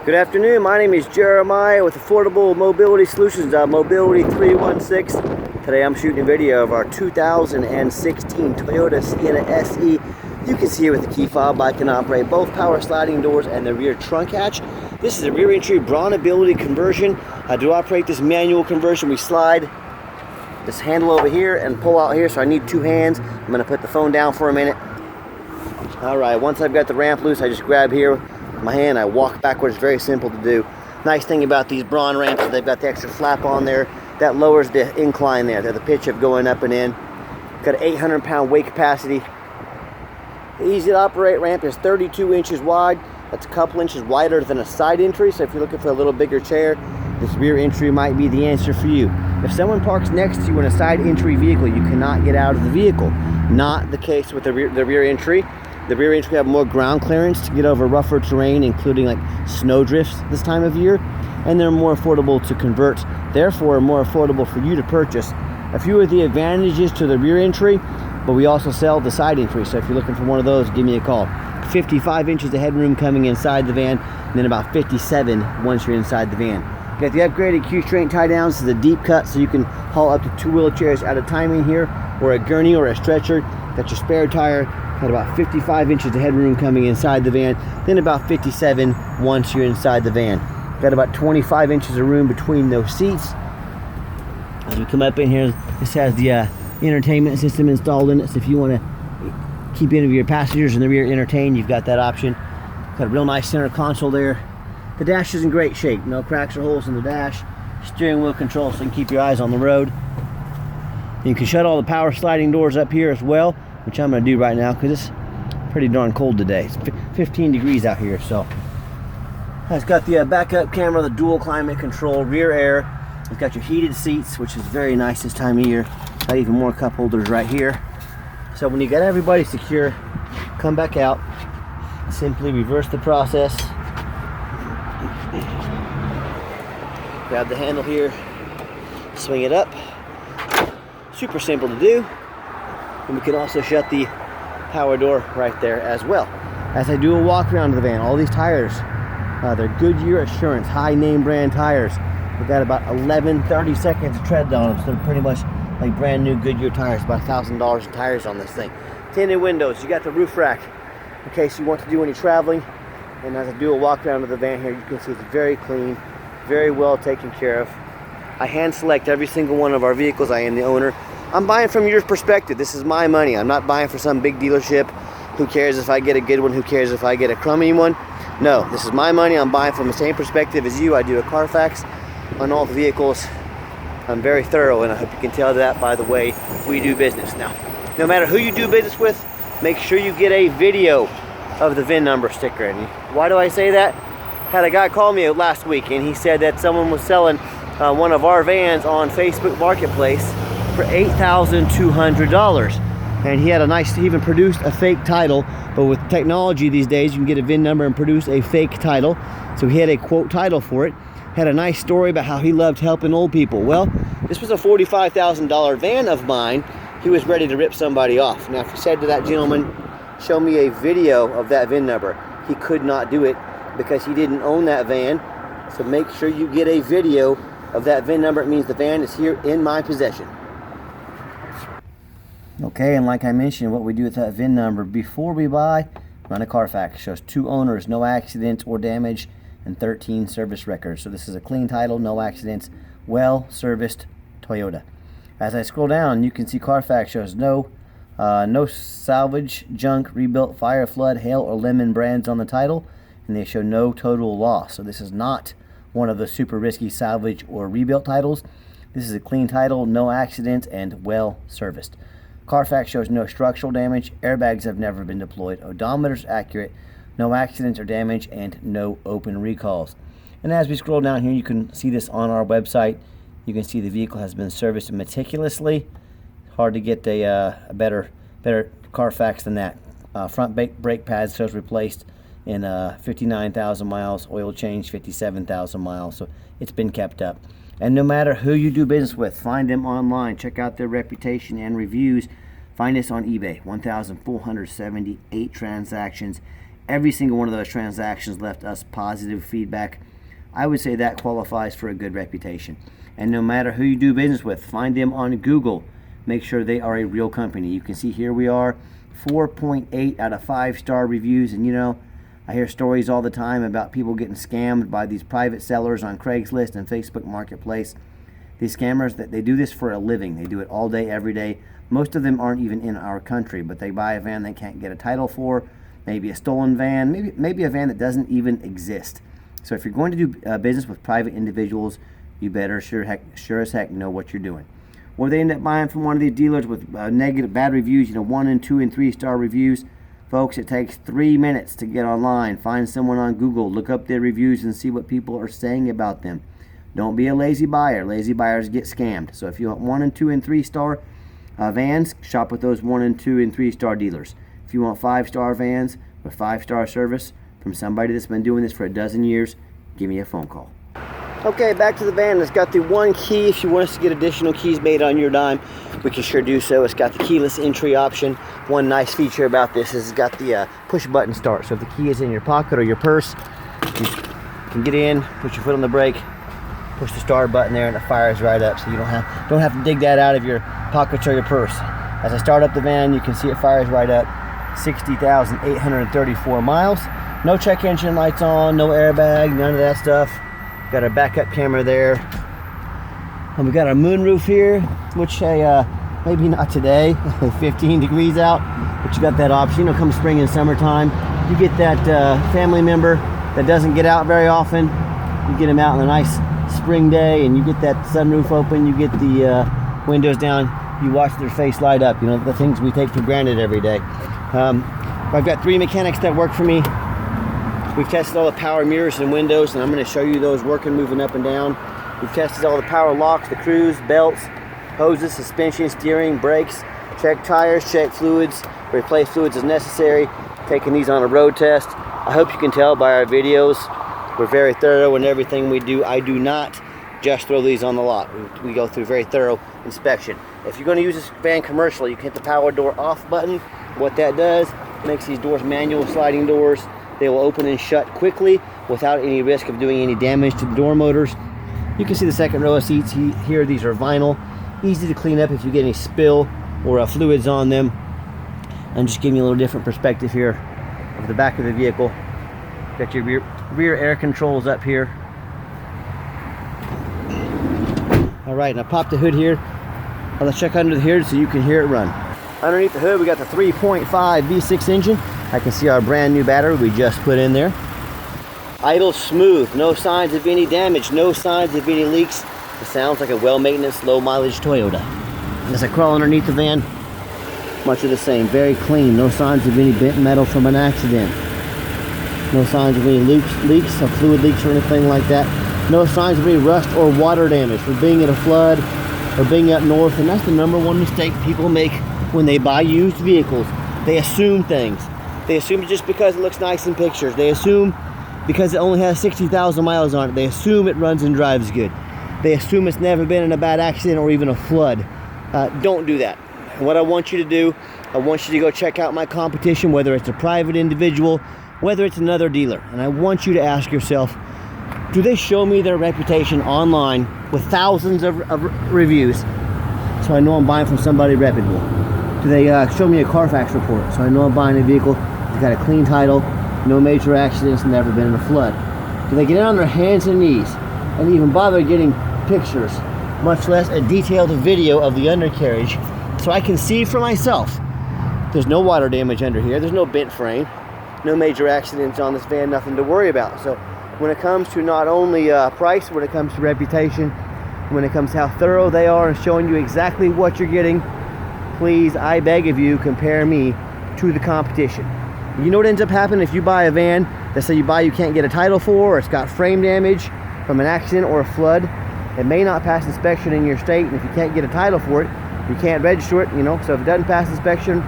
Good afternoon, my name is Jeremiah with Affordable Mobility Solutions, Mobility 316. Today I'm shooting a video of our 2016 Toyota Sienna SE. You can see here with the key fob I can operate both power sliding doors and the rear trunk hatch. This is a rear entry Braun ability conversion. I do operate this manual conversion. We slide this handle over here and pull out here, so I need two hands. I'm going to put the phone down for a minute. Alright, once I've got the ramp loose, I just grab here with my hand, I walk backwards. Very simple to do. Nice thing about these Braun ramps is they've got the extra flap on there. That lowers the incline there, the pitch of going up and in. Got an 800-pound weight capacity. The easy to operate ramp is 32 inches wide. That's a couple inches wider than a side entry, so if you're looking for a little bigger chair, this rear entry might be the answer for you. If someone parks next to you in a side entry vehicle, you cannot get out of the vehicle. Not the case with the rear entry. The rear entry have more ground clearance to get over rougher terrain, including like snow drifts this time of year, and they're more affordable to convert, therefore more affordable for you to purchase. A few of the advantages to the rear entry, but we also sell the side entry, so if you're looking for one of those, give me a call. 55 inches of headroom coming inside the van, and then about 57 once you're inside the van. You got the upgraded Q-string tie downs. This is a deep cut, so you can haul up to 2 wheelchairs at a time in here, or a gurney or a stretcher. Got your spare tire. Got about 55 inches of headroom coming inside the van, then about 57 once you're inside the van. Got about 25 inches of room between those seats. As we come up in here, this has the entertainment system installed in it, so if you want to keep any of your passengers in the rear entertained, you've got that option. Got a real nice center console there. The dash is in great shape, no cracks or holes in the dash. Steering wheel control, so you can keep your eyes on the road. You can shut all the power sliding doors up here as well, which I'm going to do right now because it's pretty darn cold today. It's 15 degrees out here, so. It's got the backup camera, the dual climate control, rear air. It's got your heated seats, which is very nice this time of year. Got even more cup holders right here. So when you got everybody secure, come back out, simply reverse the process. Grab the handle here, swing it up. Super simple to do. And we can also shut the power door right there as well. As I do a walk around the van, all these tires, they're Goodyear Assurance, high name brand tires. We've got about 30 seconds of tread on them, so they're pretty much like brand new Goodyear tires, about $1,000 in tires on this thing. Tinted windows, you got the roof rack in case you want to do any traveling. And as I do a walk around of the van here, you can see it's very clean, very well taken care of. I hand select every single one of our vehicles. I am the owner. I'm buying from your perspective. This is my money. I'm not buying for some big dealership. Who cares if I get a good one? Who cares if I get a crummy one? No, this is my money. I'm buying from the same perspective as you. I do a Carfax on all the vehicles. I'm very thorough, and I hope you can tell that by the way we do business. Now, no matter who you do business with, make sure you get a video of the VIN number sticker. And why do I say that? Had a guy call me last week, and he said that someone was selling one of our vans on Facebook Marketplace for $8,200, and he had he even produced a fake title. But with technology these days, you can get a VIN number and produce a fake title. So he had a quote title for it. Had a nice story about how he loved helping old people. Well, this was a $45,000 van of mine. He was ready to rip somebody off. Now, if you said to that gentleman, show me a video of that VIN number, he could not do it because he didn't own that van. So make sure you get a video of that VIN number. It means the van is here in my possession. Okay, and like I mentioned, what we do with that VIN number before we buy, run a Carfax. Shows 2 owners, no accidents or damage, and 13 service records. So this is a clean title, no accidents, well serviced Toyota. As I scroll down, you can see Carfax shows no salvage, junk, rebuilt, fire, flood, hail, or lemon brands on the title, and they show no total loss. So this is not one of the super risky salvage or rebuilt titles. This is a clean title, no accidents, and well serviced. Carfax shows no structural damage, airbags have never been deployed, odometer's accurate, no accidents or damage, and no open recalls. And as we scroll down here, you can see this on our website. You can see the vehicle has been serviced meticulously. Hard to get a better Carfax than that. Front brake pads shows replaced in 59,000 miles, oil change 57,000 miles, so it's been kept up. And no matter who you do business with, find them online, check out their reputation and reviews. Find us on eBay, 1,478 transactions, every single one of those transactions left us positive feedback. I would say that qualifies for a good reputation. And no matter who you do business with, find them on Google. Make sure they are a real company. You can see here we are, 4.8 out of 5-star reviews. And you know, I hear stories all the time about people getting scammed by these private sellers on Craigslist and Facebook Marketplace. These scammers, they do this for a living. They do it all day, every day. Most of them aren't even in our country, but they buy a van they can't get a title for, maybe a stolen van, maybe a van that doesn't even exist. So if you're going to do business with private individuals, you better sure as heck know what you're doing. Or they end up buying from one of these dealers with bad reviews, you know, 1 and 2 and 3-star reviews. Folks, it takes 3 minutes to get online, find someone on Google, look up their reviews and see what people are saying about them. Don't be a lazy buyer. Lazy buyers get scammed. So if you want 1 and 2 and 3-star vans, shop with those 1 and 2 and 3-star dealers. If you want 5-star vans with 5-star service from somebody that's been doing this for a dozen years, give me a phone call. Okay, back to the van. It's got the one key. If you want us to get additional keys made on your dime, we can sure do so. It's got the keyless entry option. One nice feature about this is it's got the push button start. So if the key is in your pocket or your purse, you can get in, put your foot on the brake, push the start button there, and it fires right up. So you don't have to dig that out of your pockets or your purse. As I start up the van, you can see it fires right up. 60,834 miles. No check engine lights on, no airbag, none of that stuff. Got our backup camera there. And we got our moonroof here, which maybe not today, 15 degrees out, but you got that option. You know, come spring and summertime, you get that family member that doesn't get out very often. You get them out on a nice spring day and you get that sunroof open, you get the windows down, you watch their face light up, you know, the things we take for granted every day. I've got 3 mechanics that work for me. We've tested all the power mirrors and windows, and I'm going to show you those working, moving up and down. We've tested all the power locks, the cruise, belts, hoses, suspension, steering, brakes, check tires, check fluids, replace fluids as necessary, taking these on a road test. I hope you can tell by our videos, we're very thorough in everything we do. I do not just throw these on the lot. We go through very thorough inspection. If you're going to use this van commercially, you can hit the power door off button. What that does, makes these doors manual sliding doors. They will open and shut quickly without any risk of doing any damage to the door motors. You can see the second row of seats here. These are vinyl, easy to clean up if you get any spill or fluids on them. I'm just giving you a little different perspective here of the back of the vehicle. Got your rear air controls up here. All right, now pop the hood here. Let's check under the hood so you can hear it run. Underneath the hood, we got the 3.5 V6 engine. I can see our brand new battery we just put in there. Idle smooth, no signs of any damage, no signs of any leaks. It sounds like a well-maintenance, low-mileage Toyota. As I crawl underneath the van, much of the same, very clean, no signs of any bent metal from an accident. No signs of any leaks, of fluid leaks or anything like that. No signs of any rust or water damage from being in a flood or being up north. And that's the #1 mistake people make when they buy used vehicles. They assume things. They assume just because it looks nice in pictures. They assume because it only has 60,000 miles on it. They assume it runs and drives good. They assume it's never been in a bad accident or even a flood. Don't do that. What I want you to do, I want you to go check out my competition, whether it's a private individual, whether it's another dealer. And I want you to ask yourself, do they show me their reputation online with thousands of reviews so I know I'm buying from somebody reputable? Do they show me a Carfax report so I know I'm buying a vehicle that's got a clean title, no major accidents, never been in a flood? Do they get on their hands and knees and even bother getting pictures, much less a detailed video of the undercarriage, so I can see for myself? There's no water damage under here, there's no bent frame, no major accidents on this van, nothing to worry about. So when it comes to not only price, when it comes to reputation, when it comes to how thorough they are and showing you exactly what you're getting, please, I beg of you, compare me to the competition. You know what ends up happening if you buy a van that say you can't get a title for, or it's got frame damage from an accident or a flood? It may not pass inspection in your state, and if you can't get a title for it, you can't register it, you know. So if it doesn't pass inspection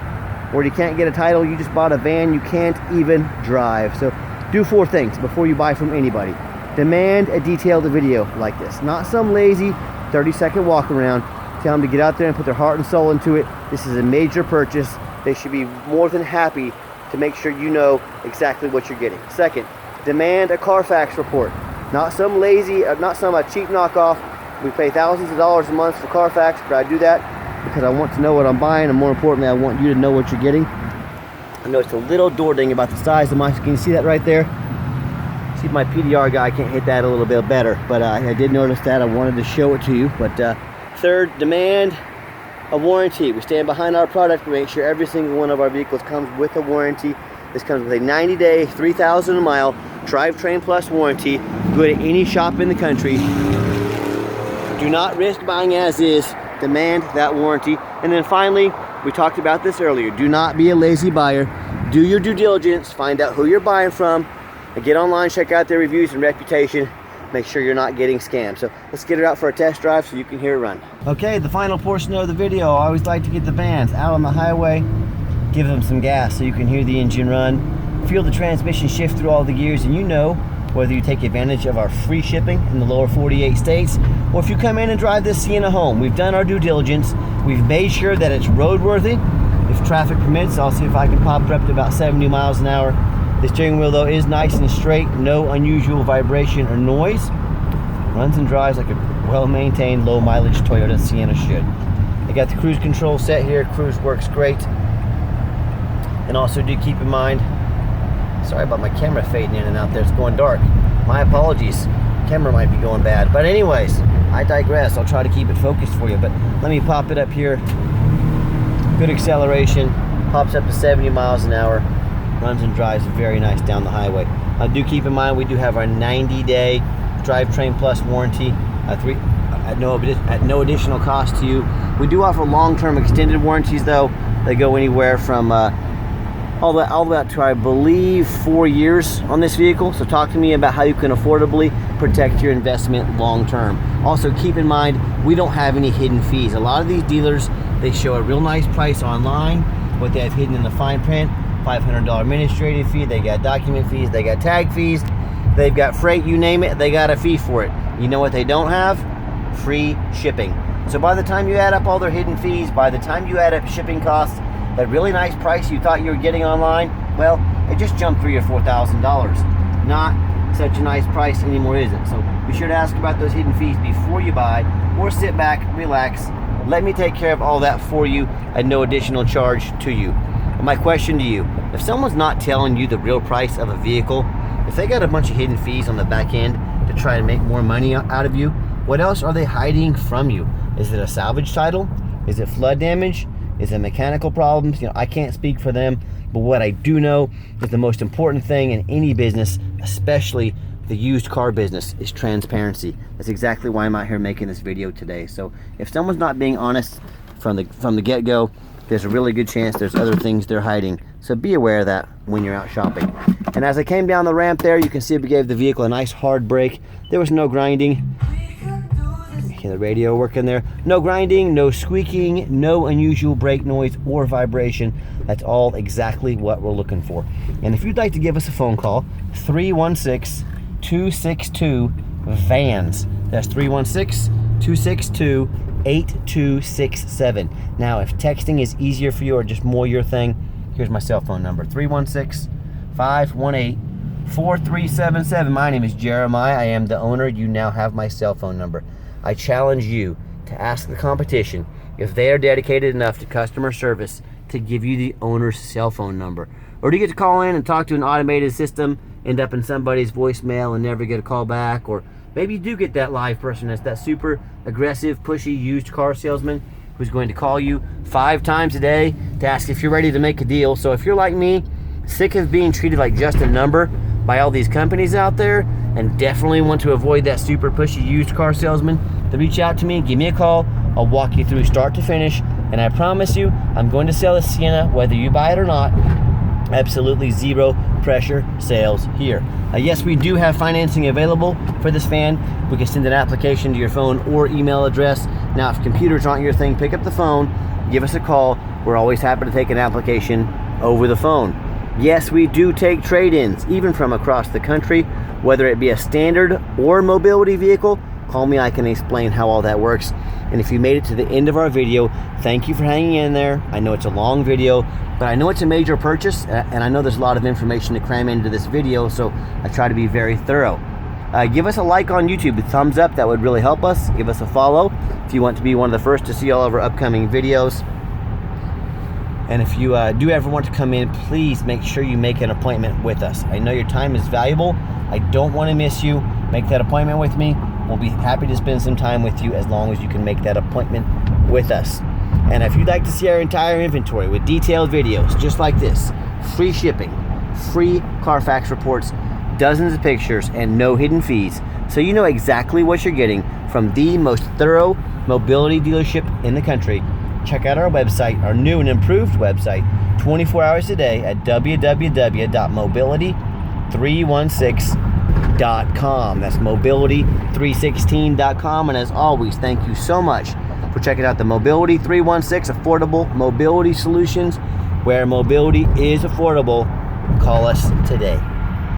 or you can't get a title, you just bought a van you can't even drive. So do 4 things before you buy from anybody. Demand a detailed video like this, not some lazy 30-second walk around. Tell them to get out there and put their heart and soul into it. This is a major purchase. They should be more than happy to make sure you know exactly what you're getting. Second, demand a Carfax report. Not some lazy, not some cheap knockoff. We pay thousands of dollars a month for Carfax, but I do that because I want to know what I'm buying, and more importantly, I want you to know what you're getting. I noticed a little door ding about the size of my, can you see that right there? See, my PDR guy can't hit that a little bit better, but I did notice that. I wanted to show it to you. But third, demand a warranty. We stand behind our product. We make sure every single one of our vehicles comes with a warranty. This comes with a 90-day, 3,000 mile drivetrain plus warranty. Go to any shop in the country. Do not risk buying as is. Demand that warranty. And then finally, we talked about this earlier. Do not be a lazy buyer. Do your due diligence. Find out who you're buying from. And get online, check out their reviews and reputation. Make sure you're not getting scammed. So let's get it out for a test drive so you can hear it run. Okay, the final portion of the video. I always like to get the vans out on the highway, give them some gas so you can hear the engine run, feel the transmission shift through all the gears, and you know whether you take advantage of our free shipping in the lower 48 states, or if you come in and drive this Sienna home. We've done our due diligence. We've made sure that it's roadworthy. If traffic permits, I'll see if I can pop it up to about 70 miles an hour. The steering wheel, though, is nice and straight. No unusual vibration or noise. Runs and drives like a well-maintained, low-mileage Toyota Sienna should. I got the cruise control set here. Cruise works great. And also do keep in mind, sorry about my camera fading in and out there. It's going dark. My apologies. Camera might be going bad. But anyways, I digress. I'll try to keep it focused for you. But let me pop it up here. Good acceleration. Pops up to 70 miles an hour. Runs and drives very nice down the highway. Do keep in mind we do have our 90-day drivetrain plus warranty at no additional cost to you. We do offer long-term extended warranties, though. They go anywhere from all the way up to, I believe, 4 years on this vehicle. So talk to me about how you can affordably protect your investment long-term. Also keep in mind we don't have any hidden fees. A lot of these dealers, they show a real nice price online. What they have hidden in the fine print: $500 administrative fee, they got document fees, they got tag fees, they've got freight, you name it, they got a fee for it. You know what they don't have? Free shipping. So by the time you add up all their hidden fees, by the time you add up shipping costs, that really nice price you thought you were getting online, well, it just jumped $3,000 or $4,000. Not such a nice price anymore, is it? So be sure to ask about those hidden fees before you buy, or sit back, relax, let me take care of all that for you at no additional charge to you. My question to you, if someone's not telling you the real price of a vehicle, if they got a bunch of hidden fees on the back end to try to make more money out of you, what else are they hiding from you? Is it a salvage title? Is it flood damage? Is it mechanical problems? You know, I can't speak for them, but what I do know is the most important thing in any business, especially the used car business, is transparency. That's exactly why I'm out here making this video today. So if someone's not being honest from the get-go, there's a really good chance there's other things they're hiding. So be aware of that when you're out shopping. And as I came down the ramp there, you can see we gave the vehicle a nice hard brake. There was no grinding. Hear the radio working there. No grinding, no squeaking, no unusual brake noise or vibration. That's all exactly what we're looking for. And if you'd like to give us a phone call, 316-262-VANS. That's 316-262-8267. Now, if texting is easier for you or just more your thing, here's my cell phone number, 316-518-4377. My name is Jeremiah. I am the owner. You now have my cell phone number. I challenge you to ask the competition if they are dedicated enough to customer service to give you the owner's cell phone number. Or do you get to call in and talk to an automated system, end up in somebody's voicemail and never get a call back? Or maybe you do get that live person that's that super aggressive, pushy used car salesman who's going to call you 5 times a day to ask if you're ready to make a deal. So if you're like me, sick of being treated like just a number by all these companies out there, and definitely want to avoid that super pushy used car salesman, then reach out to me, give me a call. I'll walk you through start to finish, and I promise you, I'm going to sell a Sienna whether you buy it or not. Absolutely zero pressure sales here. Yes, we do have financing available for this van. We can send an application to your phone or email address. Now, if computers aren't your thing, pick up the phone, give us a call. We're always happy to take an application over the phone. Yes, we do take trade-ins, even from across the country, whether it be a standard or mobility vehicle. call me. I can explain how all that works. And if you made it to the end of our video, thank you for hanging in there. I know it's a long video, but I know it's a major purchase, and I know there's a lot of information to cram into this video, so I try to be very thorough. Give us a like on YouTube, a thumbs up, that would really help us. Give us a follow if you want to be one of the first to see all of our upcoming videos. And if you do ever want to come in, please make sure you make an appointment with us. I know your time is valuable. I don't want to miss you. Make that appointment with me. We'll be happy to spend some time with you as long as you can make that appointment with us. And if you'd like to see our entire inventory with detailed videos just like this, free shipping, free Carfax reports, dozens of pictures, and no hidden fees, so you know exactly what you're getting from the most thorough mobility dealership in the country, check out our website, our new and improved website, 24 hours a day at www.mobility316.com. That's mobility316.com. And as always, thank you so much for checking out the Mobility 316 Affordable Mobility Solutions, where mobility is affordable. Call us today.